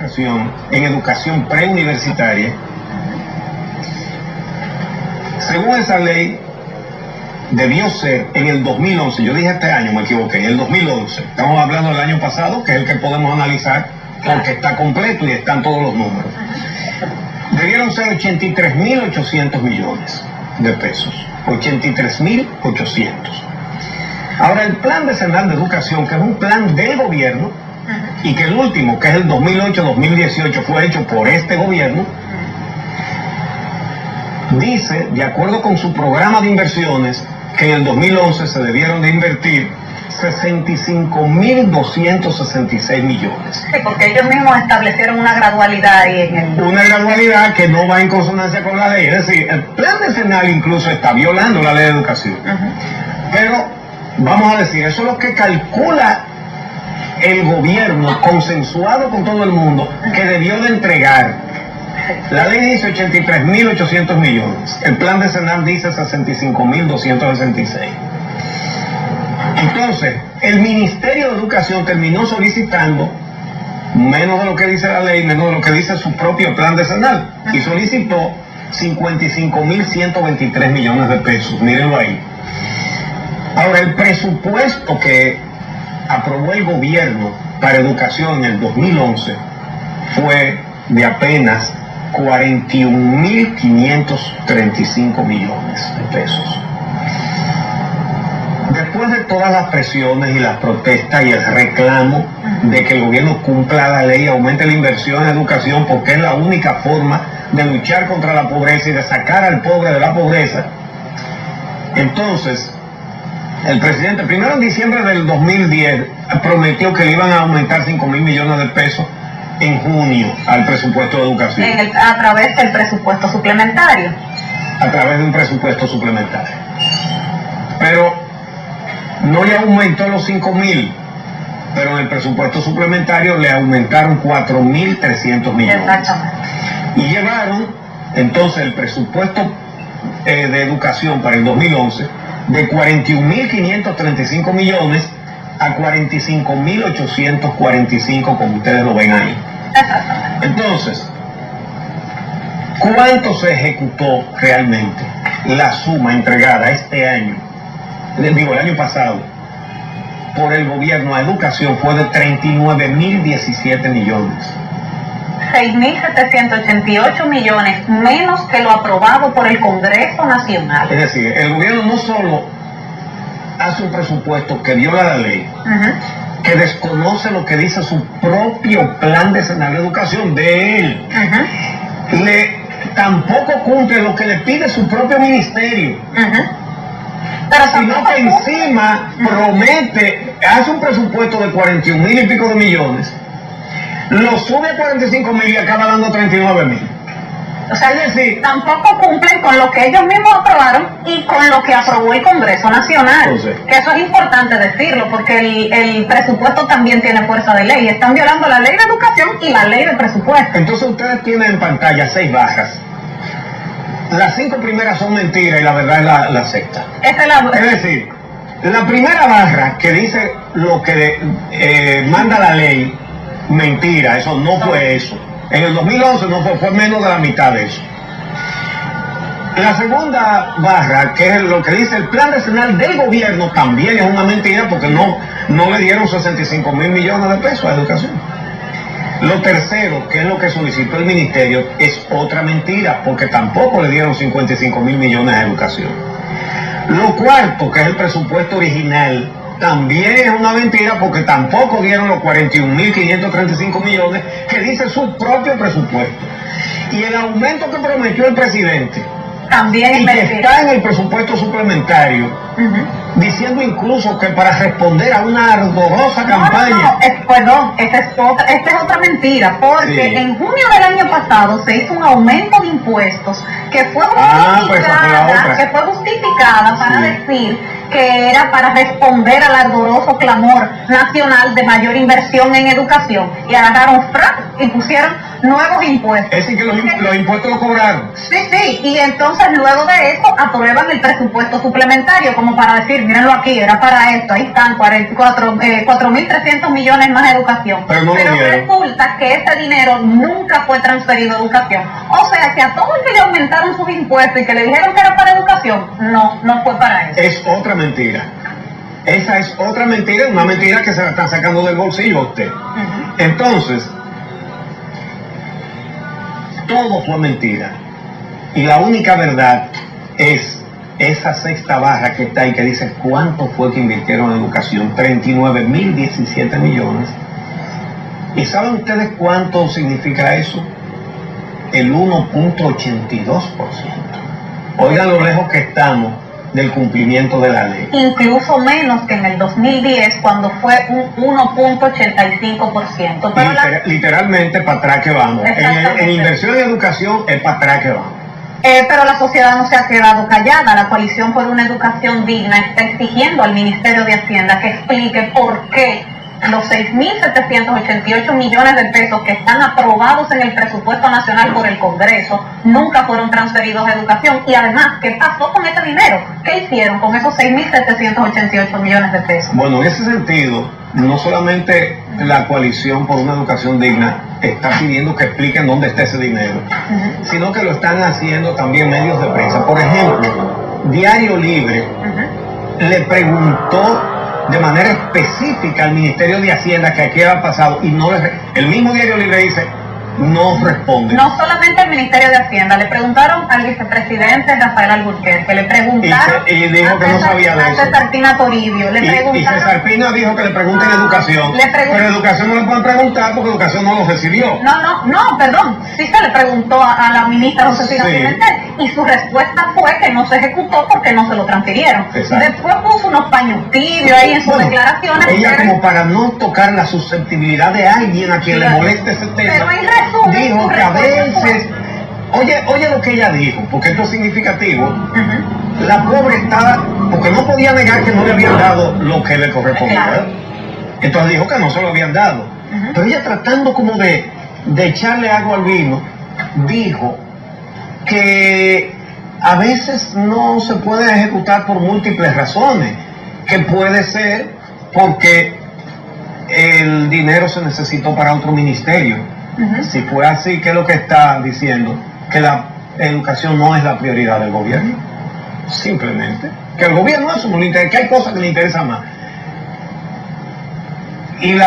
en educación preuniversitaria, según esa ley, debió ser en el 2011, yo dije este año, me equivoqué, en el 2011, estamos hablando del año pasado, que es el que podemos analizar, porque está completo y están todos los números. Debieron ser 83.800 millones de pesos, 83.800. Ahora, el plan decenal de educación, que es un plan del gobierno, y que el último, que es el 2008-2018, fue hecho por este gobierno, dice, de acuerdo con su programa de inversiones, que en el 2011 se debieron de invertir 65.266 millones. Sí, porque ellos mismos establecieron una gradualidad ahí en el... Una gradualidad que no va en consonancia con la ley. Es decir, el plan decenal incluso está violando la ley de educación. Pero, vamos a decir, eso es lo que calcula el gobierno, consensuado con todo el mundo, que debió de entregar. La ley dice 83.800 millones. El plan decenal dice 65.266. Entonces, el Ministerio de Educación terminó solicitando menos de lo que dice la ley, menos de lo que dice su propio plan decenal, y solicitó 55.123 millones de pesos. Mírenlo ahí. Ahora, el presupuesto que aprobó el gobierno para educación en el 2011 fue de apenas 41.535 millones de pesos. Después de todas las presiones y las protestas y el reclamo de que el gobierno cumpla la ley y aumente la inversión en educación, porque es la única forma de luchar contra la pobreza y de sacar al pobre de la pobreza, entonces el presidente, primero en diciembre del 2010, prometió que le iban a aumentar 5.000 millones de pesos en junio al presupuesto de educación. A través del presupuesto suplementario. A través de un presupuesto suplementario. Pero no le aumentó los 5.000, pero en el presupuesto suplementario le aumentaron 4.300 millones. Exactamente. Y llevaron entonces el presupuesto de educación para el 2011 de 41.535 millones a 45.845, como ustedes lo ven ahí. Entonces, ¿cuánto se ejecutó realmente? La suma entregada este año, digo el año pasado, por el gobierno a educación fue de 39.017 millones. 6.788 millones menos que lo aprobado por el Congreso Nacional. Es decir, el gobierno no solo hace un presupuesto que viola la ley, que desconoce lo que dice su propio plan decenal de educación de él, tampoco cumple lo que le pide su propio ministerio, sino que encima promete, hace un presupuesto de 41.000 y pico de millones, lo sube a 45.000 y acaba dando 39.000. O sea, es decir, tampoco cumplen con lo que ellos mismos aprobaron y con lo que aprobó el Congreso Nacional. Entonces, que eso es importante decirlo, porque el presupuesto también tiene fuerza de ley. Están violando la ley de educación y la ley de presupuesto. Entonces ustedes tienen en pantalla 6 barras. Las 5 primeras son mentiras y la verdad es la sexta. Es decir, la primera barra que dice lo que manda la ley, mentira, eso no fue eso. En el 2011 no fue menos de la mitad de eso. La segunda barra, que es lo que dice el plan decenal del gobierno, también es una mentira porque no le dieron 65.000 millones de pesos a educación. Lo tercero, que es lo que solicitó el ministerio, es otra mentira porque tampoco le dieron 55.000 millones a educación. Lo cuarto, que es el presupuesto original, también es una mentira porque tampoco dieron los 41.535 millones que dice su propio presupuesto. Y el aumento que prometió el presidente también es mentira. Que está en el presupuesto suplementario, diciendo incluso que para responder a una ardorosa campaña. Perdón, esta es otra mentira, porque en junio del año pasado se hizo un aumento de impuestos que fue justificada para decir que era para responder al ardoroso clamor nacional de mayor inversión en educación, y agarraron y pusieron nuevos impuestos. Es decir, que los impuestos los cobraron. Sí, y entonces luego de eso aprueban el presupuesto suplementario, como para decir, mírenlo aquí, era para esto, ahí están 4.300 millones más de educación. Pero resulta que ese dinero nunca fue transferido a educación. O sea, que a todo el que le aumentaron sus impuestos y que le dijeron que era para educación, no fue para eso. Es otra mentira. Esa es otra mentira, una mentira que se la están sacando del bolsillo a usted. Entonces, todo fue mentira. Y la única verdad es esa sexta barra que está ahí que dice cuánto fue que invirtieron en educación. 39.017 millones. ¿Y saben ustedes cuánto significa eso? El 1.82%. Oigan lo lejos que estamos del cumplimiento de la ley. Incluso menos que en el 2010, cuando fue un 1.85%. Pero literalmente para atrás que vamos. En inversión en educación es para atrás que vamos. Pero la sociedad no se ha quedado callada. La Coalición por una Educación Digna está exigiendo al Ministerio de Hacienda que explique por qué los 6.788 millones de pesos que están aprobados en el presupuesto nacional por el Congreso nunca fueron transferidos a educación. Y además, ¿qué pasó con ese dinero? ¿Qué hicieron con esos 6.788 millones de pesos? Bueno, en ese sentido, no solamente la Coalición por una Educación Digna está pidiendo que expliquen dónde está ese dinero, sino que lo están haciendo también medios de prensa. Por ejemplo, Diario Libre le preguntó de manera específica al Ministerio de Hacienda que aquí había pasado y no el mismo Diario Libre dice no responde. No solamente al Ministerio de Hacienda, le preguntaron al vicepresidente Rafael Alburquerque, le preguntaron y dijo que no sabía de eso. A César Pina Toribio, le preguntaron. Y César Pina dijo que le pregunten educación, pero educación no le pueden preguntar porque educación no lo recibió. No, perdón, sí se le preguntó a la ministra Josefina Pimentel y su respuesta fue que no se ejecutó porque no se lo transfirieron. Exacto. Después puso unos paños tibios ahí en sus declaraciones. Ella como para no tocar la susceptibilidad de alguien a quien le moleste ese tema. Pero hay dijo que a veces, oye lo que ella dijo, porque esto es significativo. La pobre estaba, porque no podía negar que no le habían dado lo que le correspondía. Entonces dijo que no se lo habían dado. Pero ella tratando como de echarle agua al vino, dijo que a veces no se puede ejecutar por múltiples razones, que puede ser porque el dinero se necesitó para otro ministerio. Si fue así, ¿qué es lo que está diciendo? Que la educación no es la prioridad del gobierno. Simplemente. Que el gobierno eso no le interesa, que hay cosas que le interesan más. Y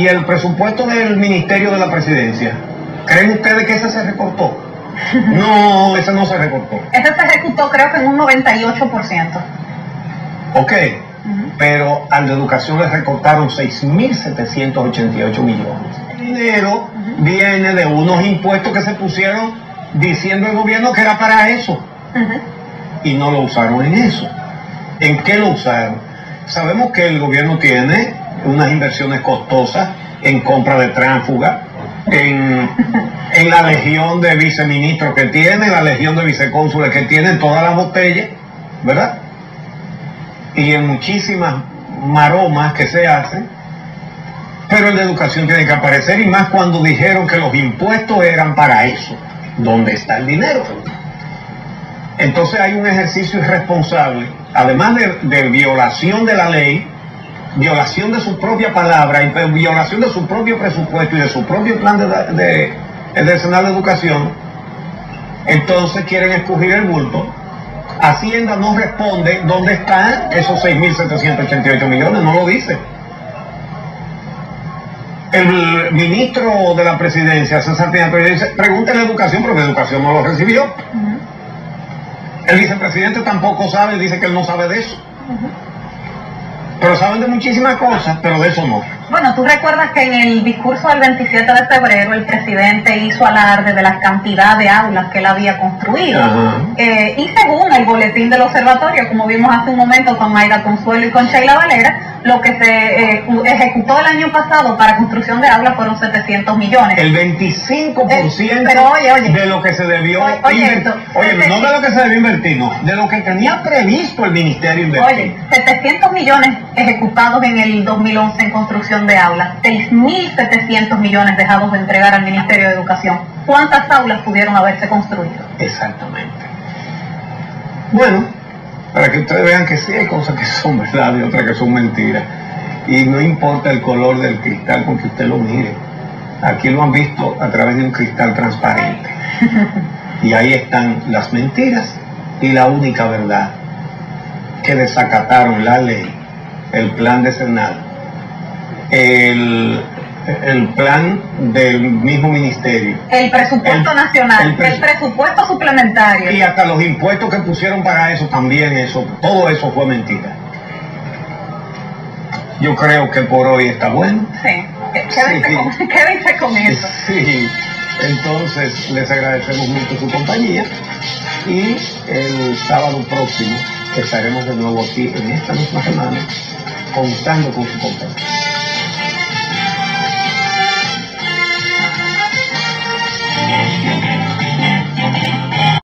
el presupuesto del Ministerio de la Presidencia, ¿creen ustedes que ese se recortó? No, ese no se recortó. Ese se ejecutó creo que en un 98%. Ok, pero al de educación le recortaron 6.788 millones. El dinero viene de unos impuestos que se pusieron diciendo el gobierno que era para eso. Y no lo usaron en eso. ¿En qué lo usaron? Sabemos que el gobierno tiene unas inversiones costosas en compra de tránsfugas, en la legión de viceministros que tiene, la legión de vicecónsules que tienen todas las botellas, ¿verdad? Y en muchísimas maromas que se hacen, pero el de educación tiene que aparecer, y más cuando dijeron que los impuestos eran para eso. ¿Dónde está el dinero? Entonces hay un ejercicio irresponsable, además de violación de la ley, violación de su propia palabra y violación de su propio presupuesto y de su propio plan de Nacional de Educación. Entonces quieren escurrir el bulto. Hacienda no responde dónde están esos 6.788 millones, no lo dice. El ministro de la Presidencia, César Pina Toribio, dice, pregúntale a educación, porque educación no lo recibió. El vicepresidente tampoco sabe, dice que él no sabe de eso. Pero saben de muchísimas cosas, pero de eso no. Bueno, tú recuerdas que en el discurso del 27 de febrero el presidente hizo alarde de la cantidad de aulas que él había construido. Y según el boletín del observatorio, como vimos hace un momento con Mayra Consuelo y con Sheila Valera, lo que se ejecutó el año pasado para construcción de aulas fueron 700 millones. El 25% pero oye, de lo que se debió invertir. Oye, no de lo que se debió invertir, no, de lo que tenía previsto el ministerio invertir. Oye, 700 millones ejecutados en el 2011 en construcción de aulas, 6.700 millones dejados de entregar al Ministerio de Educación. ¿Cuántas aulas pudieron haberse construido? Exactamente. Bueno, para que ustedes vean que sí hay cosas que son verdad y otras que son mentiras. Y no importa el color del cristal con que usted lo mire. Aquí lo han visto a través de un cristal transparente. Y ahí están las mentiras y la única verdad. Que desacataron la ley, el plan decenal, el plan del mismo ministerio, el presupuesto nacional, el presupuesto suplementario y hasta los impuestos que pusieron para eso también, todo eso fue mentira. Yo creo que por hoy está bueno. Sí, quédense con eso. Sí, entonces les agradecemos mucho su compañía y el sábado próximo estaremos de nuevo aquí en esta misma semana contando con su compañía.